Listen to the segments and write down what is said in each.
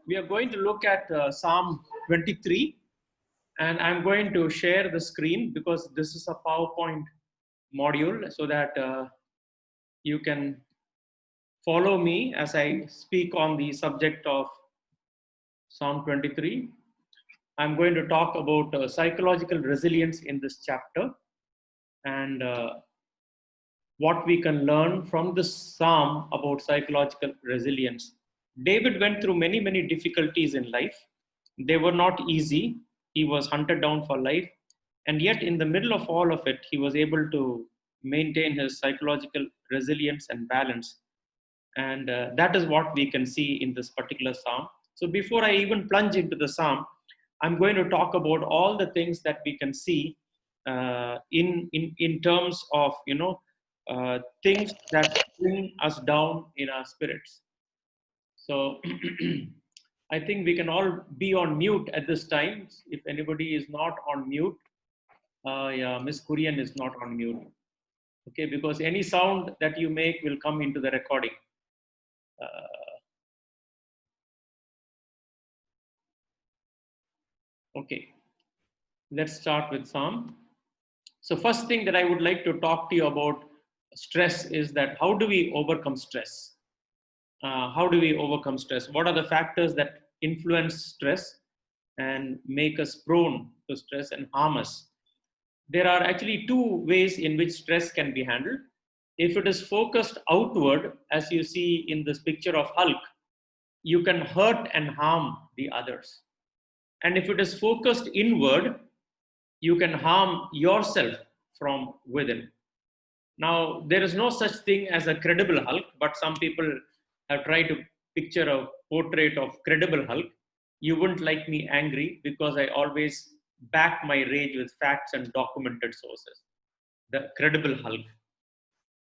We are going to look at Psalm 23, and I'm going to share the screen because this is a PowerPoint module so that you can follow me as I speak on the subject of Psalm 23. I'm going to talk about psychological resilience in this chapter and what we can learn from this psalm about psychological resilience. David went through many difficulties in life. They were not easy. He was hunted down for life. And yet, in the middle of all of it, he was able to maintain his psychological resilience and balance. And that is what we can see in this particular psalm. So, before I even plunge into the psalm, I'm going to talk about all the things that we can see in terms of things that bring us down in our spirits. So I think we can all be on mute at this time. If anybody is not on mute, yeah, Miss Kurian is not on mute. Okay, because any sound that you make will come into the recording. Okay, let's start with Psalm. So first thing that I would like to talk to you about stress is that how do we overcome stress? How do we overcome stress? What are the factors that influence stress and make us prone to stress and harm us? There are actually two ways in which stress can be handled. If it is focused outward, as you see in this picture of Hulk, you can hurt and harm the others. And if it is focused inward, you can harm yourself from within. Now, there is no such thing as a credible Hulk, but some people have tried to picture a portrait of credible Hulk. You wouldn't like me angry because I always back my rage with facts and documented sources. The credible Hulk.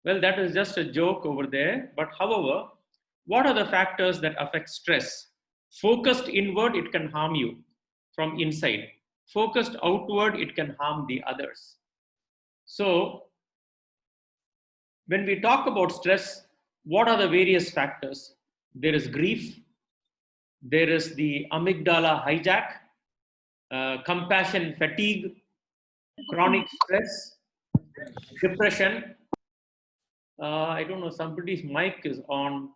Well, that is just a joke over there. But however, what are the factors that affect stress? Focused inward, it can harm you from inside. Focused outward, it can harm the others. So, when we talk about stress, what are the various factors? There is grief, there is the amygdala hijack, compassion fatigue, chronic stress, depression. I don't know, somebody's mic is on.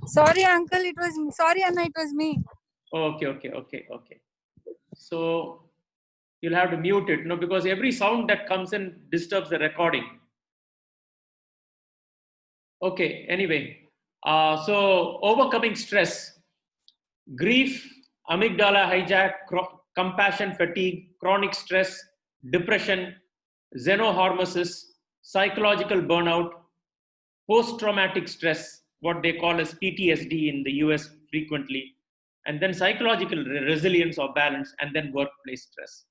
Sorry, uncle, it was me. Sorry, Anna, it was me. Okay. So you'll have to mute it, because every sound that comes in disturbs the recording. Okay, anyway, so overcoming stress, grief, amygdala hijack, compassion fatigue, chronic stress, depression, xenohormesis, psychological burnout, post-traumatic stress, what they call as PTSD in the US frequently, and then psychological resilience or balance, and then workplace stress.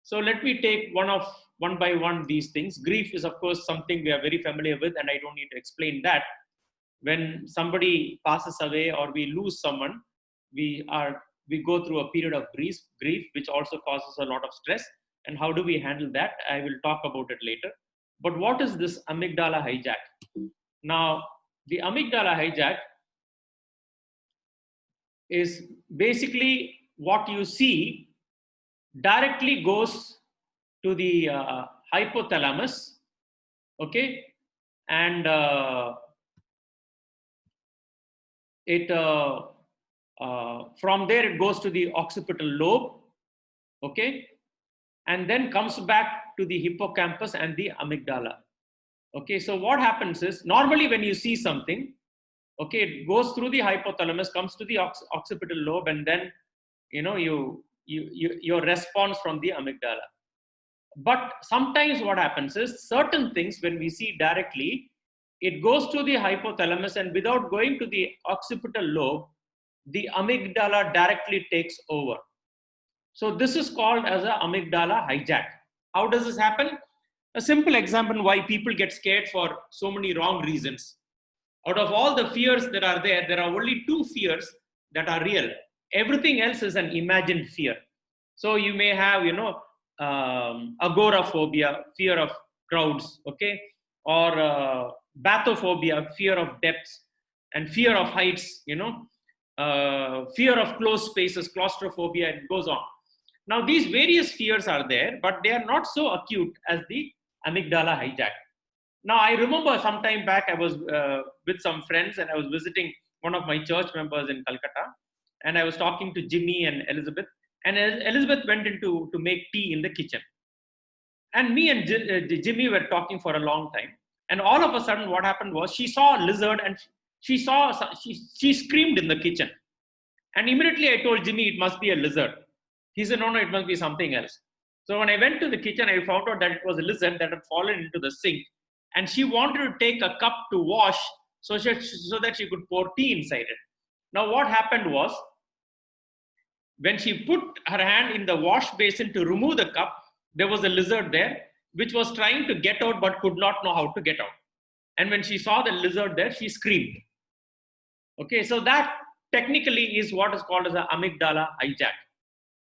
So let me take one by one these things. Grief is, of course, something we are very familiar with, and I don't need to explain that. When somebody passes away or we lose someone, we go through a period of grief, which also causes a lot of stress. And how do we handle that? I will talk about it later. But what is this amygdala hijack? Now, the amygdala hijack is basically what you see directly goes to the hypothalamus, okay, and from there it goes to the occipital lobe, okay, and then comes back to the hippocampus and the amygdala. Okay, so what happens is normally when you see something, okay, it goes through the hypothalamus, comes to the occipital lobe, and then your response from the amygdala. But sometimes what happens is certain things when we see directly, it goes to the hypothalamus, and without going to the occipital lobe, the amygdala directly takes over. So this is called as a amygdala hijack. How does this happen? A simple example why people get scared for so many wrong reasons. Out of all the fears that are there are only two fears that are real. Everything else is an imagined fear. So you may have, agoraphobia, fear of crowds, okay, or bathophobia, fear of depths, and fear of heights, fear of closed spaces, claustrophobia, and it goes on. Now, these various fears are there, but they are not so acute as the amygdala hijack. Now, I remember some time back, I was with some friends and I was visiting one of my church members in Calcutta, and I was talking to Jimmy and Elizabeth, and Elizabeth went into to make tea in the kitchen. And me and Jimmy were talking for a long time. And all of a sudden, what happened was she saw a lizard and she screamed in the kitchen. And immediately I told Jimmy it must be a lizard. He said, no, it must be something else. So when I went to the kitchen, I found out that it was a lizard that had fallen into the sink. And she wanted to take a cup to wash so that she could pour tea inside it. Now, what happened was, when she put her hand in the wash basin to remove the cup, there was a lizard there which was trying to get out but could not know how to get out. And when she saw the lizard there, she screamed. Okay, so that technically is what is called as an amygdala hijack.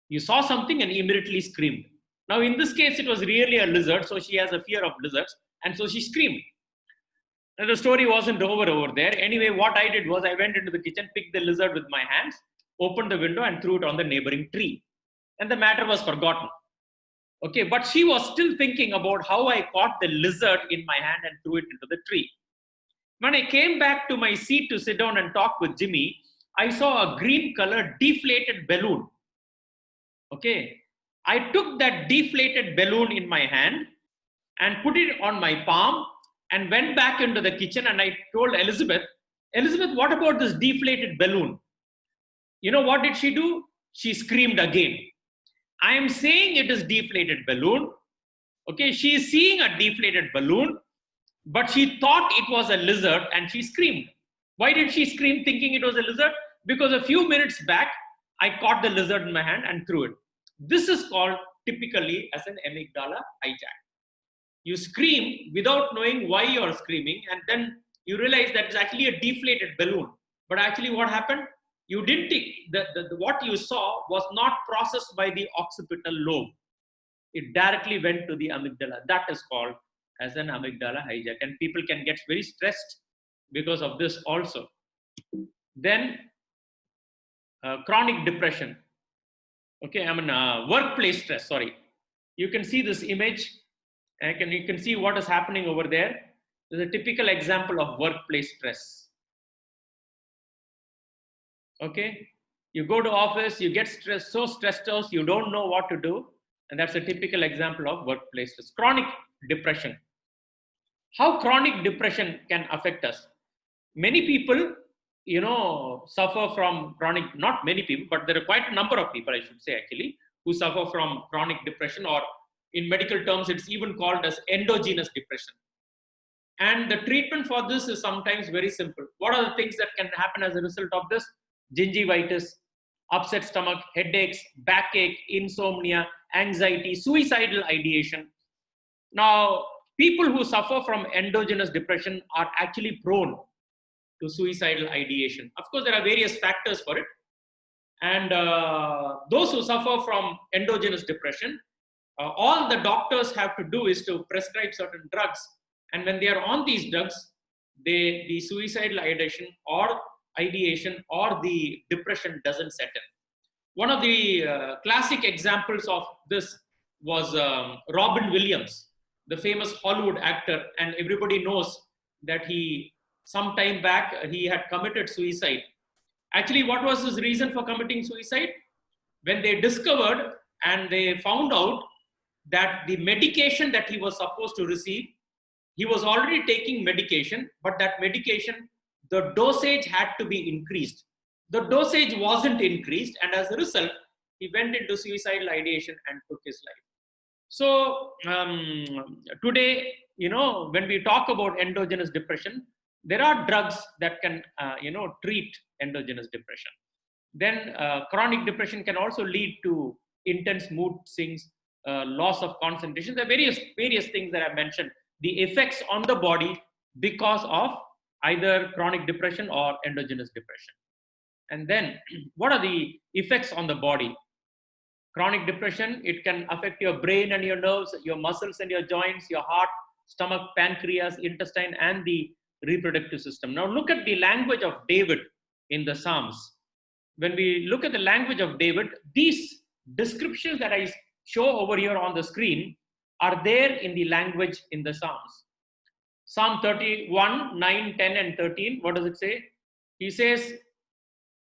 You saw something and immediately screamed. Now, in this case, it was really a lizard, so she has a fear of lizards, and so she screamed. And the story wasn't over there. Anyway, what I did was I went into the kitchen, picked the lizard with my hands, opened the window, and threw it on the neighboring tree. And the matter was forgotten. Okay, but she was still thinking about how I caught the lizard in my hand and threw it into the tree. When I came back to my seat to sit down and talk with Jimmy, I saw a green colored deflated balloon. Okay, I took that deflated balloon in my hand and put it on my palm and went back into the kitchen, and I told Elizabeth, what about this deflated balloon? You know what did she do? She screamed again. I am saying it is deflated balloon. Okay, she is seeing a deflated balloon, but she thought it was a lizard and she screamed. Why did she scream thinking it was a lizard? Because a few minutes back, I caught the lizard in my hand and threw it. This is called typically as an amygdala hijack. You scream without knowing why you're screaming, and then you realize that it's actually a deflated balloon. But actually what happened? You didn't what you saw was not processed by the occipital lobe. It directly went to the amygdala. That is called as an amygdala hijack. And people can get very stressed because of this also. Then chronic depression. Okay, workplace stress, sorry. You can see this image. You can see what is happening over there. This is a typical example of workplace stress. Okay, you go to office, you get stressed, so stressed out, you don't know what to do. And that's a typical example of workplace stress. Chronic depression. How chronic depression can affect us? Many people, suffer from chronic, not many people, but there are quite a number of people, I should say actually, who suffer from chronic depression, or in medical terms, it's even called as endogenous depression. And the treatment for this is sometimes very simple. What are the things that can happen as a result of this? Gingivitis, upset stomach, headaches, backache, insomnia, anxiety, suicidal ideation. Now, people who suffer from endogenous depression are actually prone to suicidal ideation. Of course, there are various factors for it. And those who suffer from endogenous depression, all the doctors have to do is to prescribe certain drugs. And when they are on these drugs, the suicidal ideation or the depression doesn't set in. One of the classic examples of this was Robin Williams, the famous Hollywood actor. And everybody knows that some time back, he had committed suicide. Actually, what was his reason for committing suicide? When they discovered and they found out that the medication that he was supposed to receive, he was already taking medication, but that medication, the dosage had to be increased. The dosage wasn't increased, and as a result, he went into suicidal ideation and took his life. So today, when we talk about endogenous depression, there are drugs that can, treat endogenous depression. Then chronic depression can also lead to intense mood swings, loss of concentration. There are various things that I mentioned. The effects on the body because of either chronic depression or endogenous depression. And then what are the effects on the body? Chronic depression, it can affect your brain and your nerves, your muscles and your joints, your heart, stomach, pancreas, intestine, and the reproductive system. Now look at the language of David in the Psalms. When we look at the language of David, these descriptions that I show over here on the screen are there in the language in the Psalms. Psalm 31, 9, 10, and 13. What does it say? He says,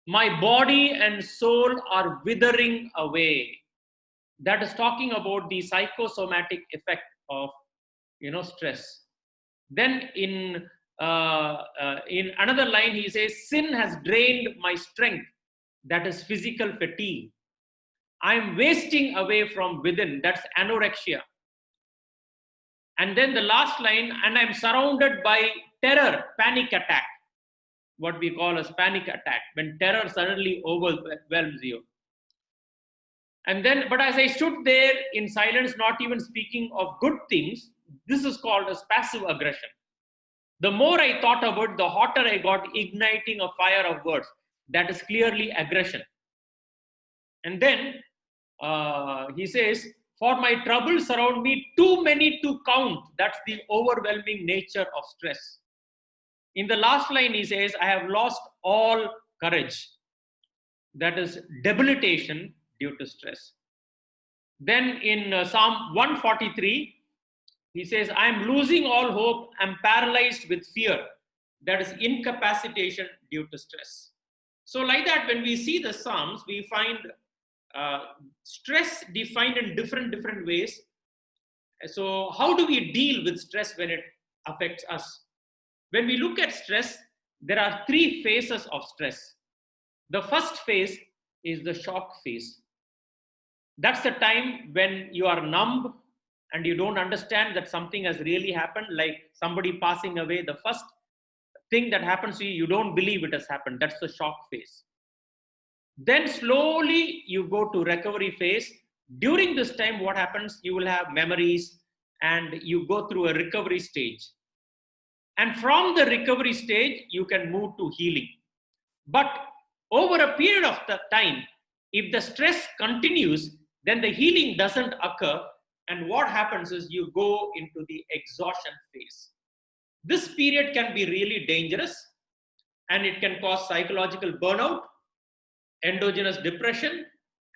my body and soul are withering away. That is talking about the psychosomatic effect of stress. Then in another line, he says, sin has drained my strength. That is physical fatigue. I am wasting away from within. That's anorexia. And then the last line, and I'm surrounded by terror, panic attack. What we call as panic attack, when terror suddenly overwhelms you. And then, but as I stood there in silence, not even speaking of good things, this is called as passive aggression. The more I thought about, the hotter I got, igniting a fire of words. That is clearly aggression. And then he says, for my troubles surround me, too many to count. That's the overwhelming nature of stress. In the last line, he says, I have lost all courage. That is debilitation due to stress. Then in Psalm 143, he says, I am losing all hope. I'm paralyzed with fear. That is incapacitation due to stress. So like that, when we see the Psalms, we find stress defined in different ways. So how do we deal with stress when it affects us? When we look at stress, there are three phases of stress. The first phase is the shock phase. That's the time when you are numb and you don't understand that something has really happened, like somebody passing away. The first thing that happens to you, you don't believe it has happened. That's the shock phase. Then slowly you go to recovery phase. During this time, what happens? You will have memories and you go through a recovery stage. And from the recovery stage, you can move to healing. But over a period of time, if the stress continues, then the healing doesn't occur. And what happens is you go into the exhaustion phase. This period can be really dangerous and it can cause psychological burnout, endogenous depression,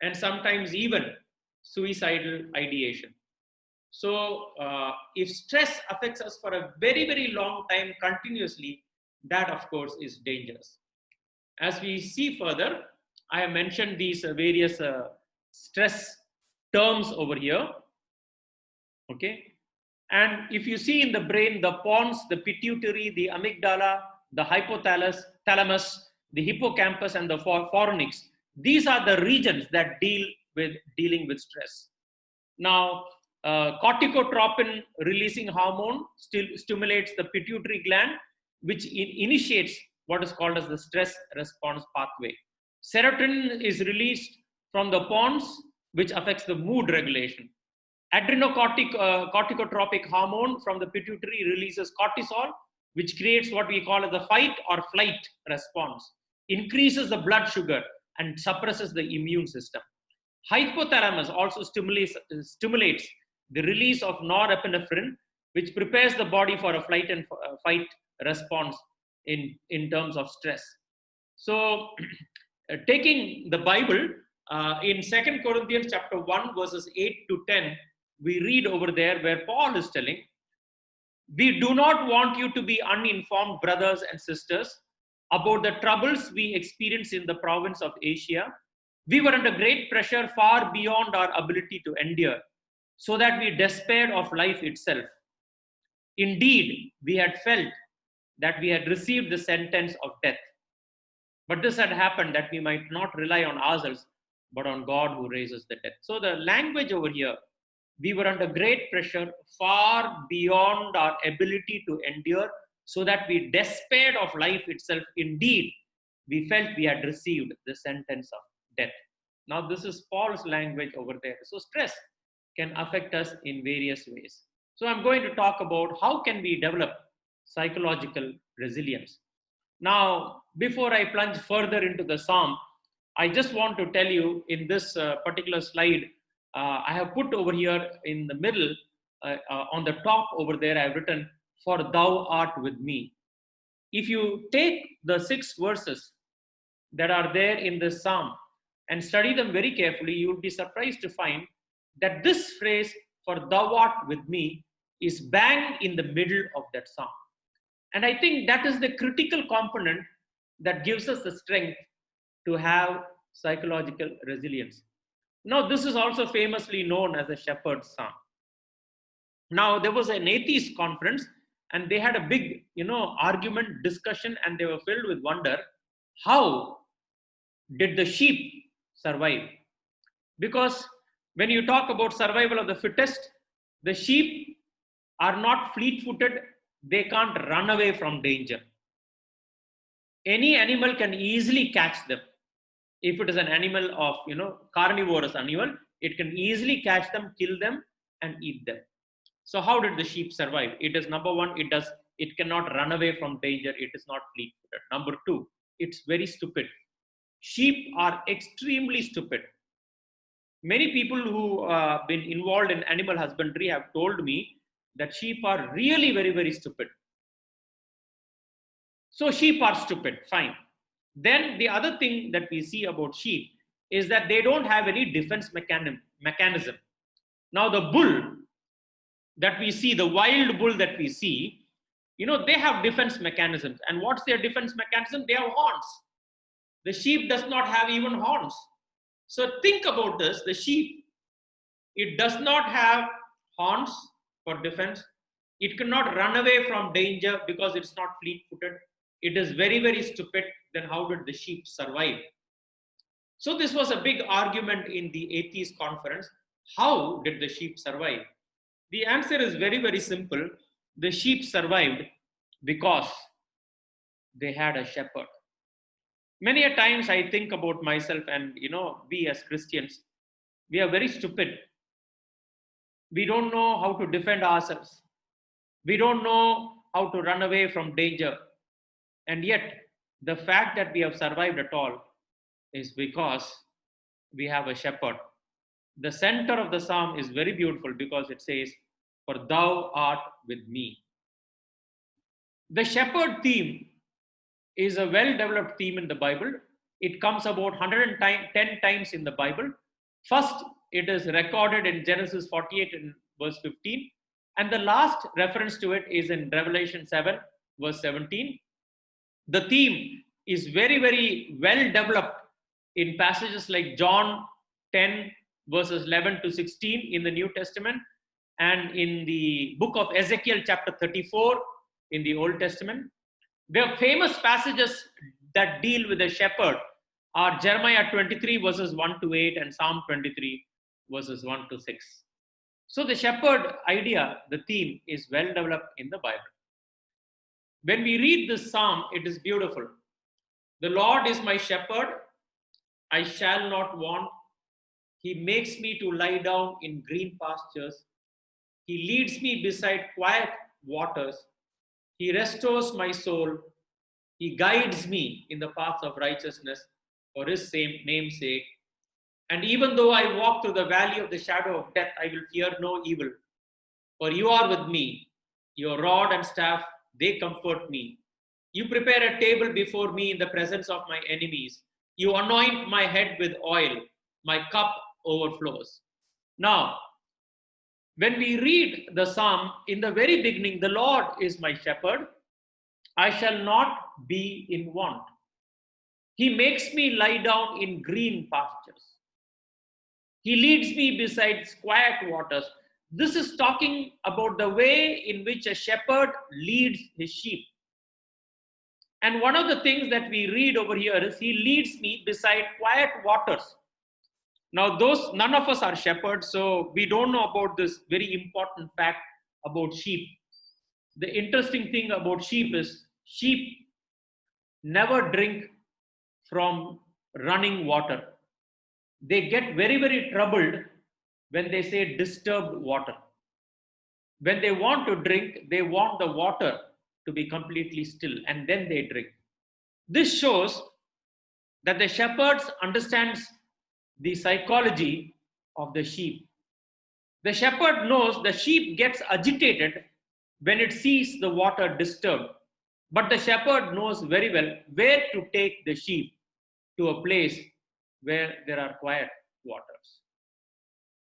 and sometimes even suicidal ideation. So if stress affects us for a very long time continuously, that of course is dangerous. As we see further, I have mentioned these various stress terms over here. Okay. And if you see in the brain, the pons, the pituitary, the amygdala, the hypothalamus, the hippocampus, and the fornix, these are the regions that dealing with stress. Now, corticotropin releasing hormone stimulates the pituitary gland, which initiates what is called as the stress response pathway. Serotonin is released from the pons, which affects the mood regulation. Adrenocorticotropic hormone from the pituitary releases cortisol, which creates what we call as the fight or flight response, increases the blood sugar and suppresses the immune system. Hypothalamus also stimulates the release of norepinephrine, which prepares the body for a flight and fight response in terms of stress. So taking the Bible, in 2 Corinthians chapter 1, verses 8 to 10, we read over there where Paul is telling, we do not want you to be uninformed, brothers and sisters, about the troubles we experienced in the province of Asia. We were under great pressure far beyond our ability to endure, so that we despaired of life itself. Indeed, we had felt that we had received the sentence of death. But this had happened that we might not rely on ourselves, but on God who raises the dead. So the language over here, we were under great pressure far beyond our ability to endure, so that we despaired of life itself. Indeed, we felt we had received the sentence of death. Now, this is Paul's language over there. So stress can affect us in various ways. So I'm going to talk about how can we develop psychological resilience. Now, before I plunge further into the psalm, I just want to tell you in this particular slide, I have put over here in the middle, on the top over there, I've written, for thou art with me. If you take the 6 verses that are there in this psalm and study them very carefully, you will be surprised to find that this phrase, for thou art with me, is bang in the middle of that psalm. And I think that is the critical component that gives us the strength to have psychological resilience. Now, this is also famously known as the shepherd's psalm. Now, there was an atheist conference, and they had a big, argument, discussion, and they were filled with wonder. How did the sheep survive? Because when you talk about survival of the fittest, the sheep are not fleet-footed. They can't run away from danger. Any animal can easily catch them. If it is an animal of, carnivorous animal, it can easily catch them, kill them, and eat them. So how did the sheep survive? It is number one, it cannot run away from danger. It is not fleet-footed. Number two, it's very stupid. Sheep are extremely stupid. Many people who have been involved in animal husbandry have told me that sheep are really very, very stupid. So sheep are stupid, fine. Then the other thing that we see about sheep is that they don't have any defense mechanism. Now the bull that we see, the wild bull that we see, they have defense mechanisms. And what's their defense mechanism? They have horns. The sheep does not have even horns. So think about this. The sheep, it does not have horns for defense. It cannot run away from danger because it's not fleet-footed. It is very, very stupid. Then how did the sheep survive? So this was a big argument in the atheist conference. How did the sheep survive? The answer is very, very simple. The sheep survived because they had a shepherd. Many a times I think about myself, and we as Christians, we are very stupid. We don't know how to defend ourselves. We don't know how to run away from danger. And yet, the fact that we have survived at all is because we have a shepherd. The center of the psalm is very beautiful because it says, for thou art with me. The shepherd theme is a well-developed theme in the Bible. It comes about 110 times in the Bible. First, it is recorded in Genesis 48 and verse 15. And the last reference to it is in Revelation 7, verse 17. The theme is very, very well developed in passages like John 10, verses 11 to 16 in the New Testament, and in the book of Ezekiel, chapter 34 in the Old Testament. The famous passages that deal with the shepherd are Jeremiah 23, verses 1 to 8, and Psalm 23, verses 1 to 6. So the shepherd idea, the theme, is well developed in the Bible. When we read this psalm, it is beautiful. The Lord is my shepherd, I shall not want. He makes me to lie down in green pastures. He leads me beside quiet waters. He restores my soul. He guides me in the paths of righteousness for his name's sake. And even though I walk through the valley of the shadow of death, I will fear no evil. For you are with me. Your rod and staff, they comfort me. You prepare a table before me in the presence of my enemies. You anoint my head with oil. My cup overflows. Now, when we read the psalm, in the very beginning, the Lord is my shepherd. I shall not be in want. He makes me lie down in green pastures. He leads me beside quiet waters. This is talking about the way in which a shepherd leads his sheep. And one of the things that we read over here is he leads me beside quiet waters. Now, none of us are shepherds, so we don't know about this very important fact about sheep. The interesting thing about sheep is sheep never drink from running water. They get very, very troubled when they say disturbed water. When they want to drink, they want the water to be completely still, and then they drink. This shows that the shepherds understands the psychology of the sheep. The shepherd knows the sheep gets agitated when it sees the water disturbed. But the shepherd knows very well where to take the sheep to a place where there are quiet waters.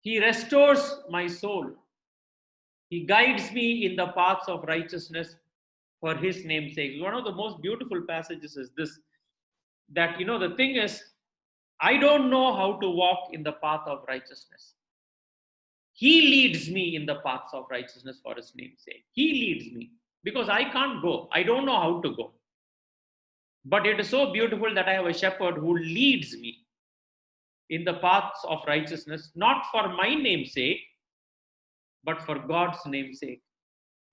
He restores my soul. He guides me in the paths of righteousness for his name's sake. One of the most beautiful passages is this, that, the thing is, I don't know how to walk in the path of righteousness. He leads me in the paths of righteousness for his name's sake. He leads me because I can't go. I don't know how to go. But it is so beautiful that I have a shepherd who leads me in the paths of righteousness, not for my name's sake, but for God's name's sake.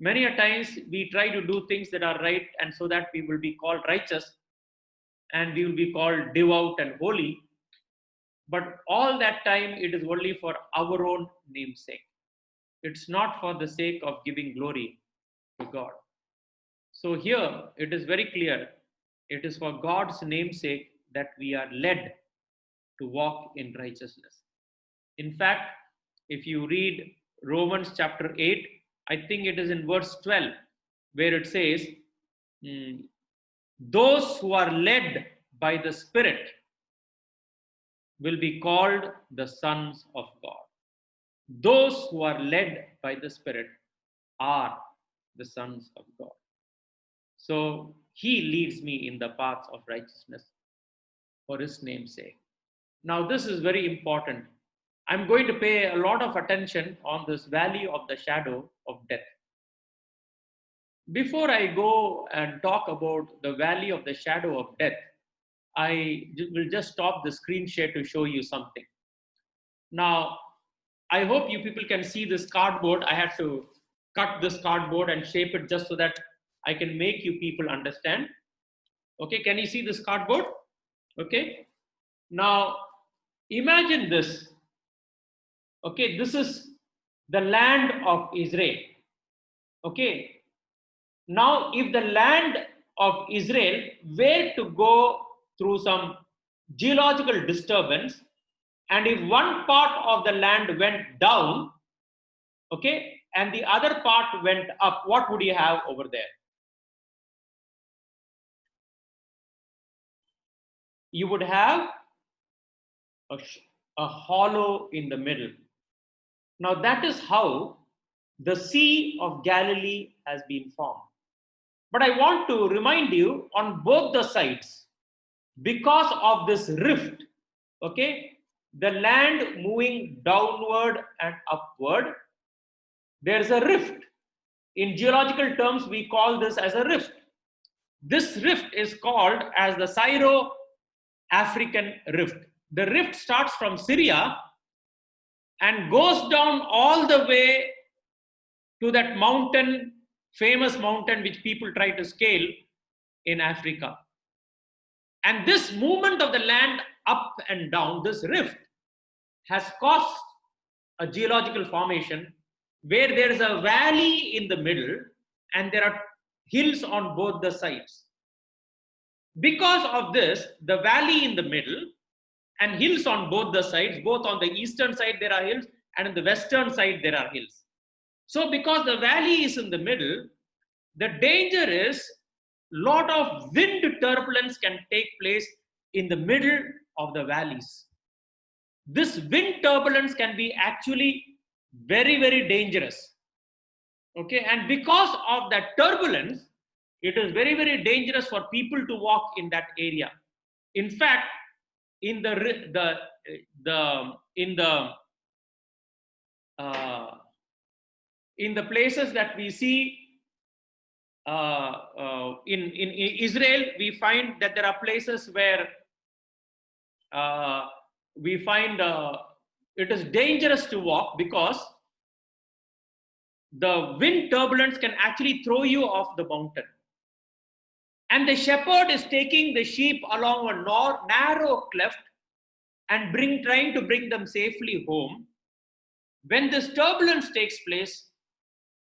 Many a times we try to do things that are right, and so that we will be called righteous and we will be called devout and holy. But all that time it is only for our own name's sake. It's not for the sake of giving glory to God. So here it is very clear, it is for God's name's sake that we are led to walk in righteousness. In fact, if you read Romans chapter 8, I think it is in verse 12, where it says, those who are led by the Spirit will be called the sons of God. Those who are led by the Spirit are the sons of God. So he leads me in the paths of righteousness for his name's sake. Now, this is very important. I'm going to pay a lot of attention on this valley of the shadow of death. Before I go and talk about the valley of the shadow of death, I will just stop the screen share to show you something. Now, I hope you people can see this cardboard. I have to cut this cardboard and shape it just so that I can make you people understand. Okay, can you see this cardboard? Okay. Now, imagine this. Okay, this is the land of Israel. Okay. Now, if the land of Israel were to go through some geological disturbance, and if one part of the land went down, okay, and the other part went up, what would you have over there? You would have a hollow in the middle. Now, that is how the Sea of Galilee has been formed. But I want to remind you, on both the sides, because of this rift, okay, the land moving downward and upward, there is a rift. In geological terms, we call this as a rift. This rift is called as the Syro-African rift. The rift starts from Syria and goes down all the way to that mountain, famous mountain which people try to scale in Africa. And this movement of the land up and down, this rift, has caused a geological formation where there is a valley in the middle and there are hills on both the sides. Because of this, the valley in the middle and hills on both the sides, both on the eastern side there are hills and on the western side there are hills. So because the valley is in the middle, the danger is lot of wind turbulence can take place in the middle of the valleys. This wind turbulence can be actually very, very dangerous. Okay, and because of that turbulence, it is very, very dangerous for people to walk in that area. In fact, in the places that we see in Israel, we find that there are places where we find it is dangerous to walk because the wind turbulence can actually throw you off the mountain. And the shepherd is taking the sheep along a narrow cleft and trying to bring them safely home. When this turbulence takes place,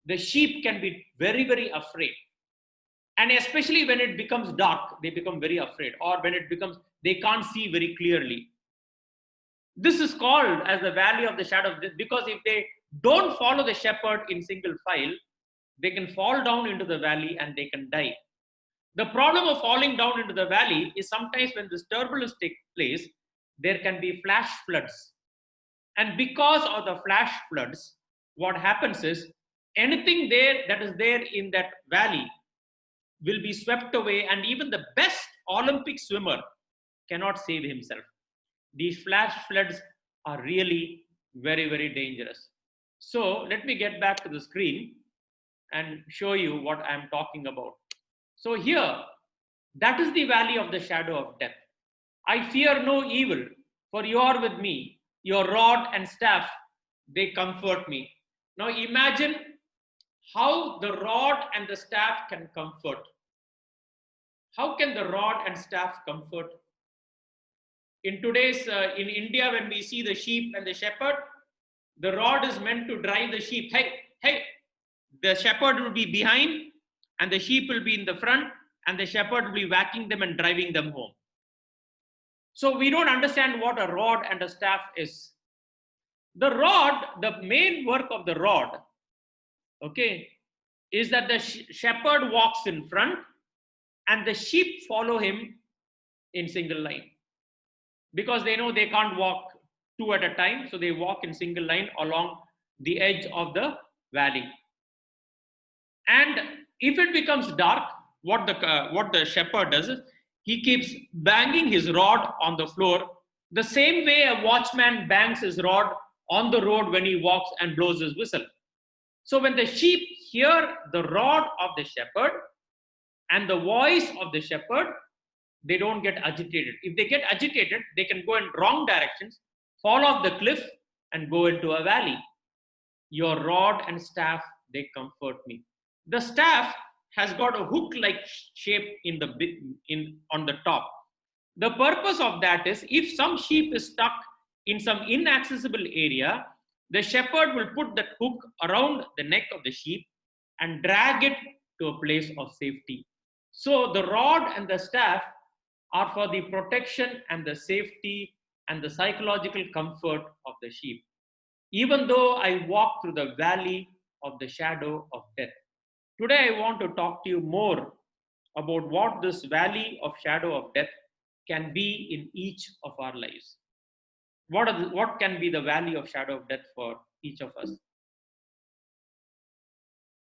the sheep can be very, very afraid. And especially when it becomes dark, they become very afraid. Or when it becomes, they can't see very clearly. This is called as the valley of the shadow of death, because if they don't follow the shepherd in single file, they can fall down into the valley and they can die. The problem of falling down into the valley is sometimes when this turbulence takes place, there can be flash floods. And because of the flash floods, what happens is anything there that is there in that valley will be swept away, and even the best Olympic swimmer cannot save himself. These flash floods are really very, very dangerous. So let me get back to the screen and show you what I'm talking about. So here, that is the valley of the shadow of death. I fear no evil, for you are with me. Your rod and staff, they comfort me. Now imagine how the rod and the staff can comfort. How can the rod and staff comfort? In today's, in India, when we see the sheep and the shepherd, the rod is meant to drive the sheep. Hey, hey, the shepherd will be behind and the sheep will be in the front, and the shepherd will be whacking them and driving them home. So we don't understand what a rod and a staff is. The rod, the main work of the rod, okay, is that the shepherd walks in front and the sheep follow him in single line, because they know they can't walk two at a time, so they walk in single line along the edge of the valley. And if it becomes dark, what the shepherd does is he keeps banging his rod on the floor, the same way a watchman bangs his rod on the road when he walks and blows his whistle. So when the sheep hear the rod of the shepherd and the voice of the shepherd, they don't get agitated. If they get agitated, they can go in wrong directions, fall off the cliff, and go into a valley. Your rod and staff, they comfort me. The staff has got a hook-like shape on the top. The purpose of that is if some sheep is stuck in some inaccessible area, the shepherd will put that hook around the neck of the sheep and drag it to a place of safety. So the rod and the staff are for the protection and the safety and the psychological comfort of the sheep. Even though I walk through the valley of the shadow of death. Today I want to talk to you more about what this valley of shadow of death can be in each of our lives. What can be the valley of shadow of death for each of us?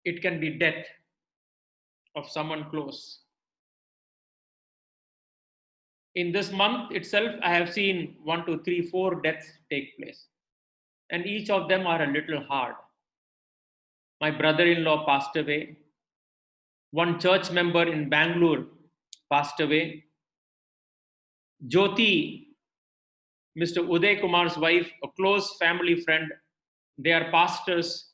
It can be death of someone close. In this month itself, I have seen 1, 2, 3, 4 deaths take place. And each of them are a little hard. My brother-in-law passed away. One church member in Bangalore passed away. Jyoti, Mr. Uday Kumar's wife, a close family friend, they are pastors.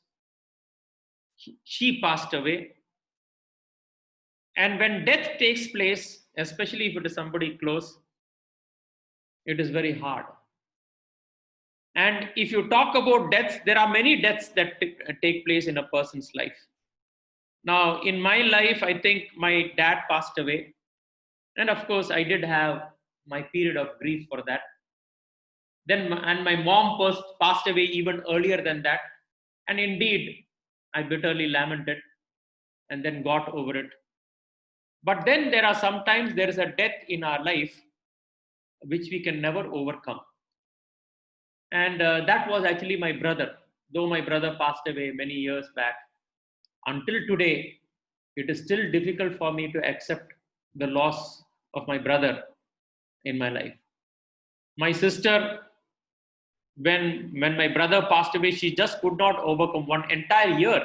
She passed away. And when death takes place, especially if it is somebody close, it is very hard. And if you talk about deaths, there are many deaths that take place in a person's life. Now, in my life, I think my dad passed away. And of course, I did have my period of grief for that. And my mom passed away even earlier than that. And indeed, I bitterly lamented and then got over it. But then there are sometimes there is a death in our life which we can never overcome. And that was actually my brother. Though my brother passed away many years back, until today, it is still difficult for me to accept the loss of my brother in my life. My sister, when my brother passed away, she just could not overcome. One entire year,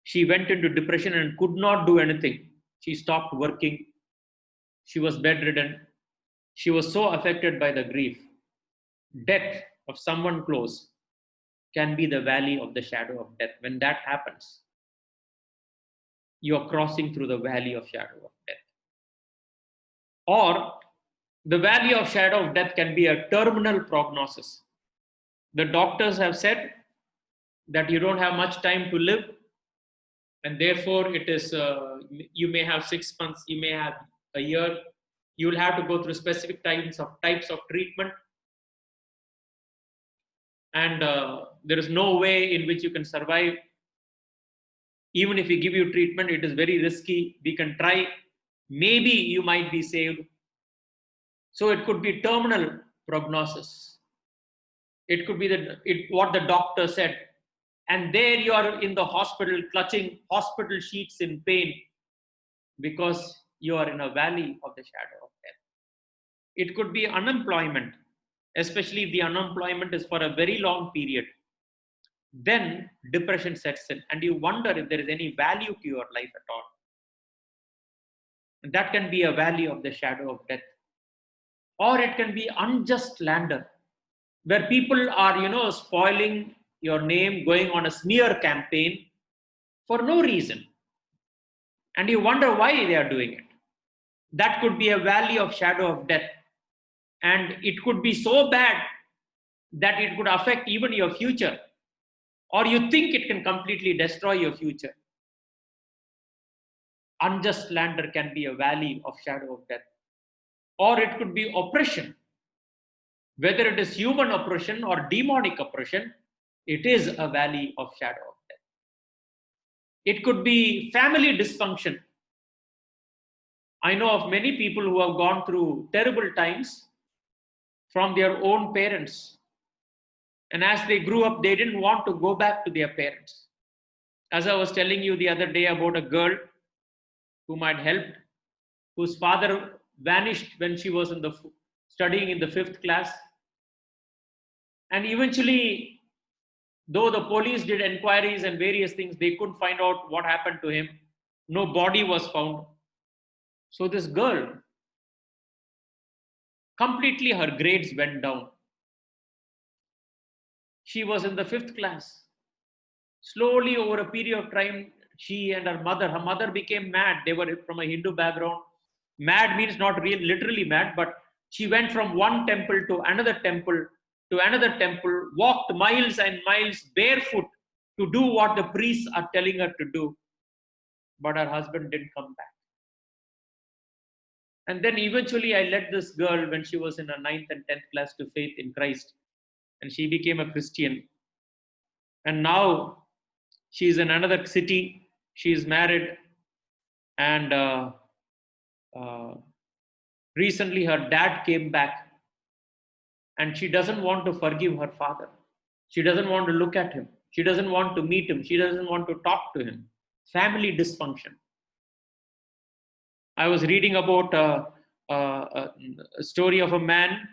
she went into depression and could not do anything. She stopped working. She was bedridden. She was so affected by the grief. Death of someone close can be the valley of the shadow of death. When that happens, you are crossing through the valley of shadow of death. Or the valley of shadow of death can be a terminal prognosis. The doctors have said that you don't have much time to live, and therefore it is you may have 6 months, you may have a year. You will have to go through specific types of treatment, and there is no way in which you can survive. Even if we give you treatment, it is very risky. We can try, maybe you might be saved. So it could be terminal prognosis. It could be what the doctor said. And there you are in the hospital, clutching hospital sheets in pain because you are in a valley of the shadow of death. It could be unemployment, especially if the unemployment is for a very long period. Then depression sets in, and you wonder if there is any value to your life at all. And that can be a valley of the shadow of death. Or it can be unjust slander, where people are, spoiling your name, going on a smear campaign for no reason. And you wonder why they are doing it. That could be a valley of shadow of death. And it could be so bad that it could affect even your future. Or you think it can completely destroy your future. Unjust slander can be a valley of shadow of death. Or it could be oppression. Whether it is human oppression or demonic oppression, it is a valley of shadow of death. It could be family dysfunction. I know of many people who have gone through terrible times from their own parents. And as they grew up, they didn't want to go back to their parents. As I was telling you the other day about a girl whom I'd helped, whose father vanished when she was studying in the 5th class. And eventually, though the police did inquiries and various things, they couldn't find out what happened to him. No body was found. So this girl, completely her grades went down. She was in the 5th class. Slowly, over a period of time, she and her mother became mad. They were from a Hindu background. Mad means not real, literally mad, but she went from one temple to another temple, walked miles and miles barefoot to do what the priests are telling her to do. But her husband didn't come back. And then eventually I led this girl when she was in her 9th and 10th class to faith in Christ. And she became a Christian. And now she's in another city. She's married. And recently her dad came back. And she doesn't want to forgive her father. She doesn't want to look at him. She doesn't want to meet him. She doesn't want to talk to him. Family dysfunction. I was reading about a story of a man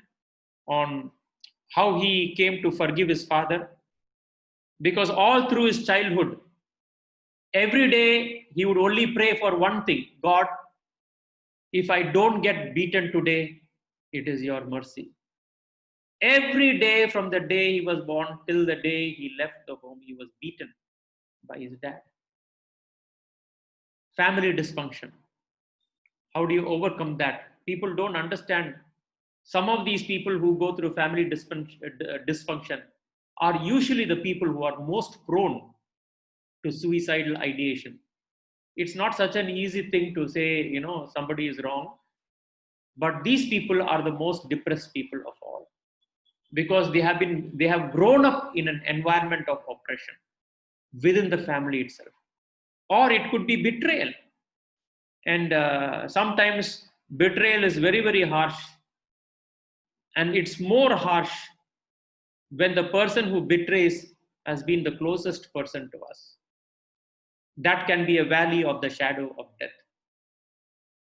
on how he came to forgive his father, because all through his childhood, every day he would only pray for one thing: God, if I don't get beaten today, it is your mercy. Every day from the day he was born till the day he left the home, he was beaten by his dad. Family dysfunction. How do you overcome that? People don't understand. Some of these people who go through family dysfunction are usually the people who are most prone to suicidal ideation. It's not such an easy thing to say, somebody is wrong. But these people are the most depressed people of all, because they have grown up in an environment of oppression within the family itself. Or it could be betrayal. And sometimes betrayal is very, very harsh. And it's more harsh when the person who betrays has been the closest person to us. That can be a valley of the shadow of death.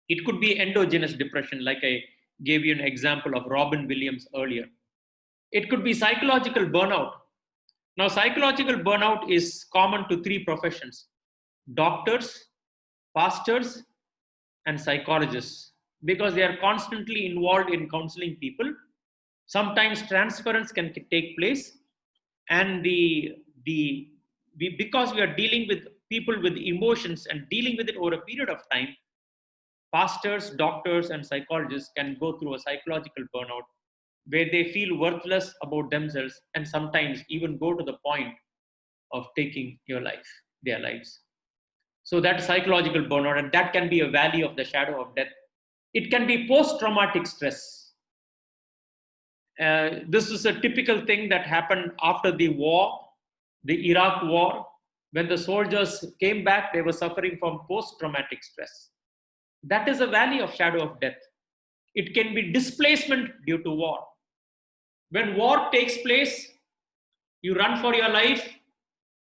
It could be endogenous depression, like I gave you an example of Robin Williams earlier. It could be psychological burnout. Now, psychological burnout is common to 3 professions: doctors, pastors, and psychologists, because they are constantly involved in counseling people. Sometimes transference can take place, and because we are dealing with people with emotions and dealing with it over a period of time, pastors, doctors, and psychologists can go through a psychological burnout where they feel worthless about themselves and sometimes even go to the point of taking their lives. So that's psychological burnout, and that can be a valley of the shadow of death. It can be post-traumatic stress. This is a typical thing that happened after the war, the Iraq war. When the soldiers came back, they were suffering from post-traumatic stress. That is a valley of shadow of death. It can be displacement due to war. When war takes place, you run for your life,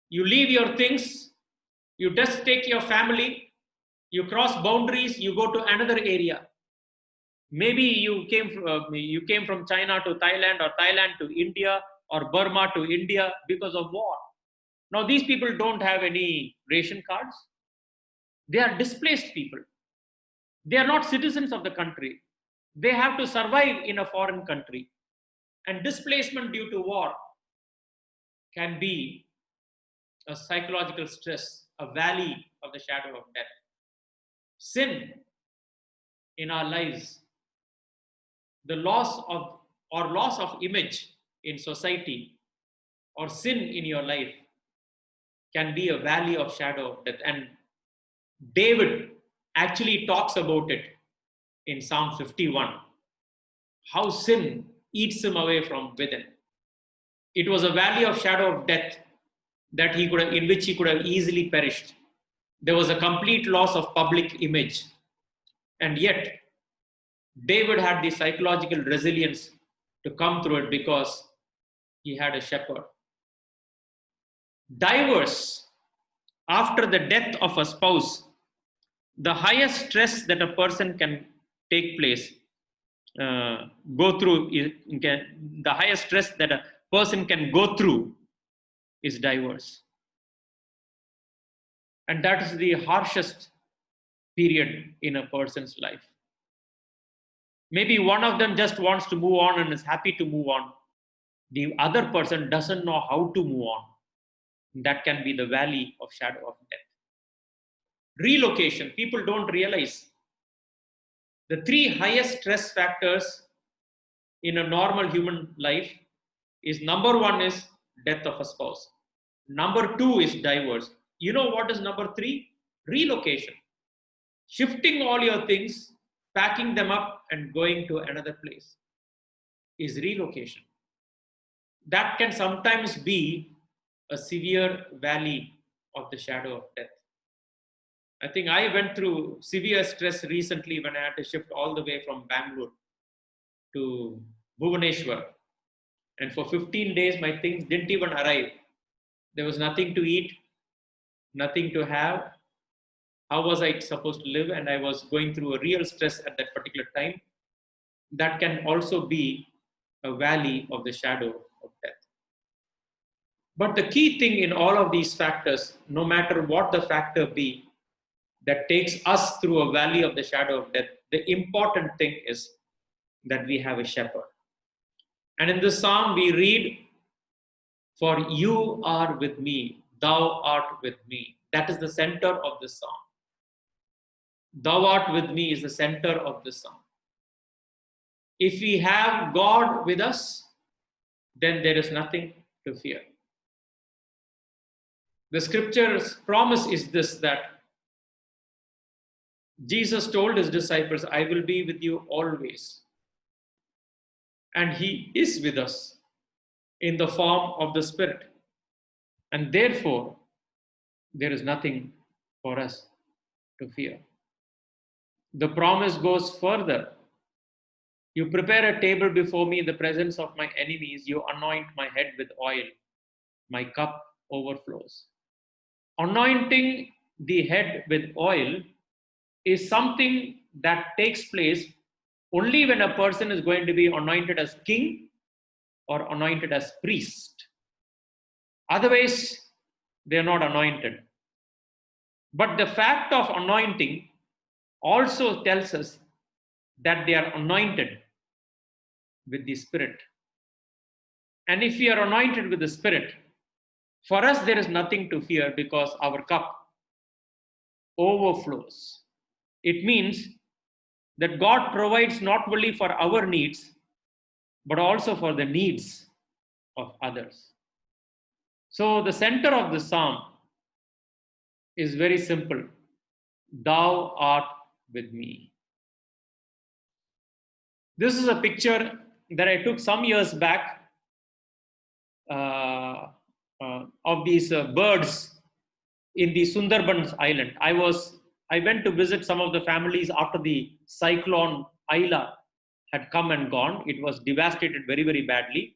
you leave your things, you just take your family, you cross boundaries, you go to another area. Maybe you came from China to Thailand, or Thailand to India, or Burma to India because of war. Now these people don't have any ration cards. They are displaced people. They are not citizens of the country. They have to survive in a foreign country. And displacement due to war can be a psychological stress, a valley of the shadow of death. Sin in our lives, the loss of image in society, or sin in your life can be a valley of shadow of death. And David actually talks about it in Psalm 51, how sin eats him away from within. It was a valley of shadow of death in which he could have easily perished. There was a complete loss of public image. And yet, David had the psychological resilience to come through it because he had a shepherd. Divorce, after the death of a spouse, the highest stress that a person can take place, go through, the highest stress that a person can go through is divorce. And that is the harshest period in a person's life. Maybe one of them just wants to move on and is happy to move on. The other person doesn't know how to move on. That can be the valley of shadow of death. Relocation, people don't realize the three highest stress factors in a normal human life is: number one is death of a spouse. Number two is divorce. You know what is number three? Relocation. Shifting all your things, packing them up and going to another place is relocation. That can sometimes be a severe valley of the shadow of death. I think I went through severe stress recently when I had to shift all the way from Bangalore to Bhubaneswar. And for 15 days, my things didn't even arrive. There was nothing to eat, nothing to have. How was I supposed to live? And I was going through a real stress at that particular time. That can also be a valley of the shadow of death. But the key thing in all of these factors, no matter what the factor be, that takes us through a valley of the shadow of death, the important thing is that we have a shepherd. And in this psalm we read, "For you are with me, thou art with me." That is the center of this psalm. Thou art with me is the center of this psalm. If we have God with us, then there is nothing to fear. The scripture's promise is this, that Jesus told his disciples, "I will be with you always." And he is with us in the form of the Spirit. And therefore, there is nothing for us to fear. The promise goes further. You prepare a table before me in the presence of my enemies. You anoint my head with oil. My cup overflows. Anointing the head with oil is something that takes place only when a person is going to be anointed as king or anointed as priest. Otherwise, they are not anointed. But the fact of anointing also tells us that they are anointed with the Spirit. And if we are anointed with the Spirit, for us there is nothing to fear because our cup overflows. It means that God provides not only for our needs, but also for the needs of others. So the center of the psalm is very simple. Thou art with me. This is a picture that I took some years back of these birds in the Sundarbans island. I was I went to visit some of the families after the cyclone Aila had come and gone. It was devastated very, very badly.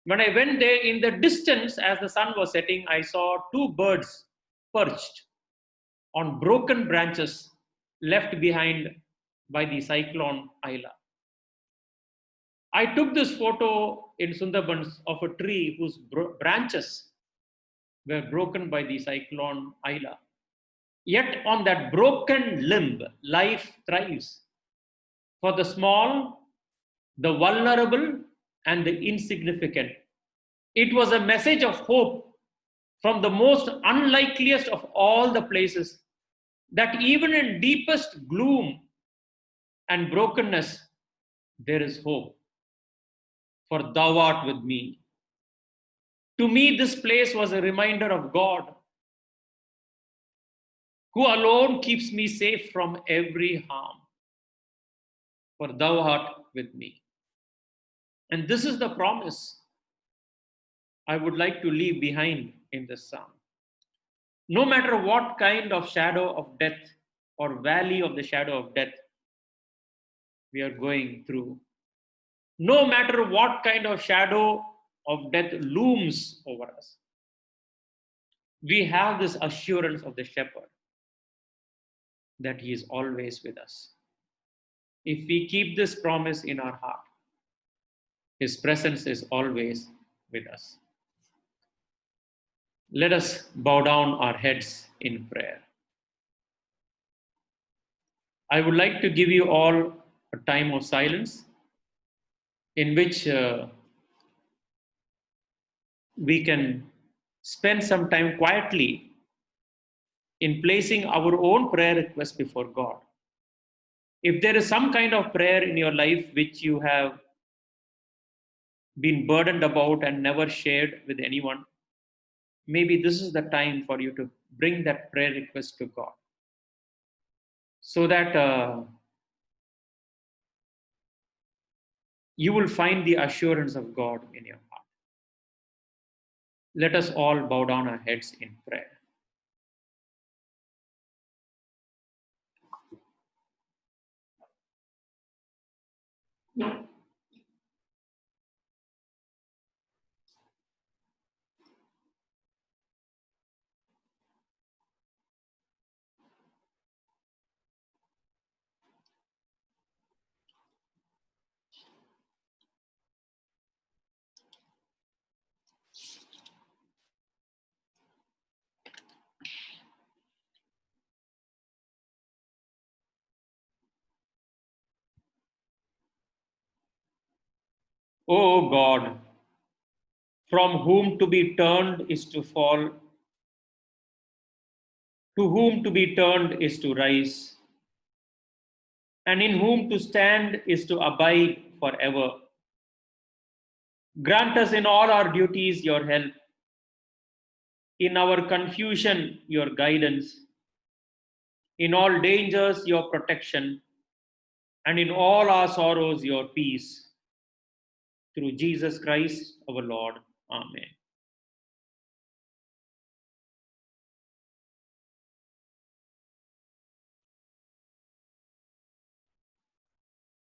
When I went there, in the distance, as the sun was setting, I saw two birds perched on broken branches left behind by the cyclone Aila. I took this photo in Sundarbans of a tree whose branches were broken by the cyclone Aila. Yet on that broken limb, life thrives. For the small, the vulnerable, and the insignificant. It was a message of hope from the most unlikeliest of all the places, that even in deepest gloom and brokenness, there is hope. For thou art with me. To me, this place was a reminder of God, who alone keeps me safe from every harm. For thou art with me. And this is the promise I would like to leave behind in this psalm. No matter what kind of shadow of death or valley of the shadow of death we are going through, no matter what kind of shadow of death looms over us, we have this assurance of the shepherd that he is always with us. If we keep this promise in our heart, his presence is always with us. Let us bow down our heads in prayer. I would like to give you all a time of silence in which we can spend some time quietly in placing our own prayer request before God. If there is some kind of prayer in your life which you have been burdened about and never shared with anyone, maybe this is the time for you to bring that prayer request to God, so that you will find the assurance of God in your heart. Let us all bow down our heads in prayer. O God, from whom to be turned is to fall, to whom to be turned is to rise, and in whom to stand is to abide forever. Grant us in all our duties your help, in our confusion your guidance, in all dangers your protection, and in all our sorrows your peace. Through Jesus Christ our Lord. Amen.